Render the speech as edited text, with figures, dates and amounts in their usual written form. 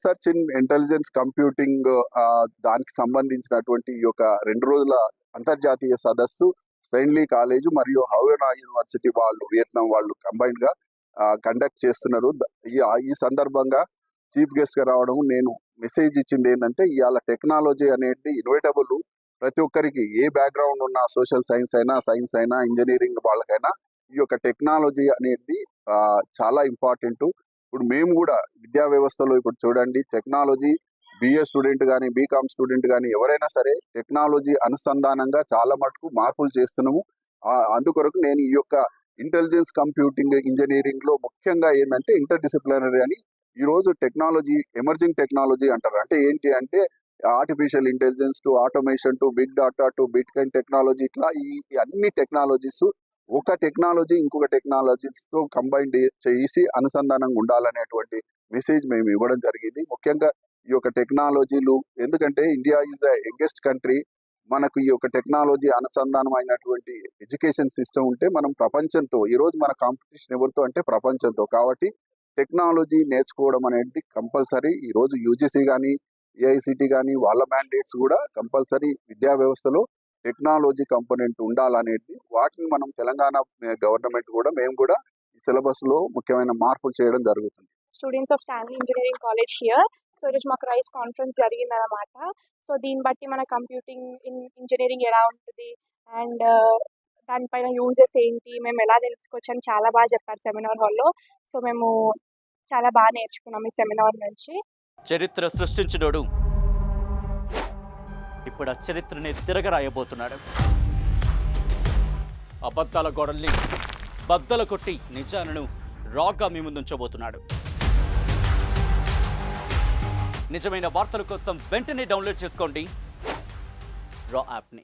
Research in intelligence computing దానికి సంబంధించినటువంటి ఈ యొక్క 2 రోజుల అంతర్జాతీయ సదస్సు స్టెయిన్లీ కాలేజ్ మరియు హౌయనా యూనివర్సిటీ వాళ్ళు వియత్నాం వాళ్ళు కంబైన్డ్ గా కండక్ట్ చేస్తున్నారు. ఈ సందర్భంగా చీఫ్ గెస్ట్ గా రావడం నేను మెసేజ్ ఇచ్చింది ఏంటంటే, ఇవాళ టెక్నాలజీ అనేది ఇన్వైటబుల్. ప్రతి ఒక్కరికి ఏ బ్యాక్గ్రౌండ్ ఉన్న సోషల్ సైన్స్ అయినా ఇంజనీరింగ్ వాళ్ళకైనా ఈ యొక్క టెక్నాలజీ అనేది చాలా ఇంపార్టెంట్. ఇప్పుడు మేము కూడా విద్యా వ్యవస్థలో ఇప్పుడు చూడండి, టెక్నాలజీ బిఏ స్టూడెంట్ కానీ బీకామ్ స్టూడెంట్ కానీ ఎవరైనా సరే టెక్నాలజీ అనుసంధానంగా చాలా మటుకు మార్పులు చేస్తున్నాము. అందుకొరకు నేను ఈ యొక్క ఇంటెలిజెన్స్ కంప్యూటింగ్ ఇంజనీరింగ్ లో ముఖ్యంగా ఏంటంటే ఇంటర్ డిసిప్లినరీ అని ఈ రోజు టెక్నాలజీ ఎమర్జింగ్ టెక్నాలజీ అంటారు. అంటే ఏంటి అంటే artificial intelligence to automation to big data to bitcoin technology, ఇట్లా ఈ అన్ని టెక్నాలజీస్ ఒక టెక్నాలజీ ఇంకొక టెక్నాలజీస్ తో కంబైన్ చేసి అనుసంధానంగా ఉండాలనేటువంటి మెసేజ్ మేము ఇవ్వడం జరిగింది. ముఖ్యంగా ఈ యొక్క టెక్నాలజీలు, ఎందుకంటే India is the youngest country, మనకు ఈ యొక్క టెక్నాలజీ అనుసంధానమైనటువంటి ఎడ్యుకేషన్ సిస్టమ్ ఉంటే మనం ప్రపంచంతో, ఈ రోజు మన కాంపిటీషన్ ఎవరితో అంటే ప్రపంచంతో. కాబట్టి టెక్నాలజీ నేర్చుకోవడం అనేది కంపల్సరీ. ఈ రోజు యూజీసీ కానీ ఏఐసిటి కానీ వాళ్ళ మ్యాండేట్స్ కూడా కంపల్సరీ విద్యా వ్యవస్థలో టెక్నాలజీ కంపోనెంట్ ఉండాలనేది, వాటిని మనం తెలంగాణ గవర్నమెంట్ కూడా మేము కూడా ఈ సిలబస్ లో ముఖ్యమైన మార్పులు చేయడం జరుగుతుంది. Students of Stanley engineering college here. So ఈరోజు మాకు రైస్ కాన్ఫరెన్స్ జరిగిందనమాట. సో దీన్ని బట్టి మన కంప్యూటింగ్ ఇంజనీరింగ్ ఎలా ఉంటుంది అండ్ దానిపైన యూజెస్ ఏంటి, మేము ఎలా తెలుసుకోవచ్చు అని చాలా బాగా చెప్పారు సెమినార్ హాల్లో. సో మేము చాలా బాగా నేర్చుకున్నాం ఈ సెమినార్ నుంచి. చరిత్ర సృష్టించినోడు ఇప్పుడు ఆ చరిత్రని తిరగరాయబోతున్నాడు. అబద్ధాల గోడల్ని బద్దల కొట్టి నిజాలను రాగా మీ ముందుంచబోతున్నాడు. నిజమైన వార్తల కోసం వెంటనే డౌన్లోడ్ చేసుకోండి రా యాప్ని.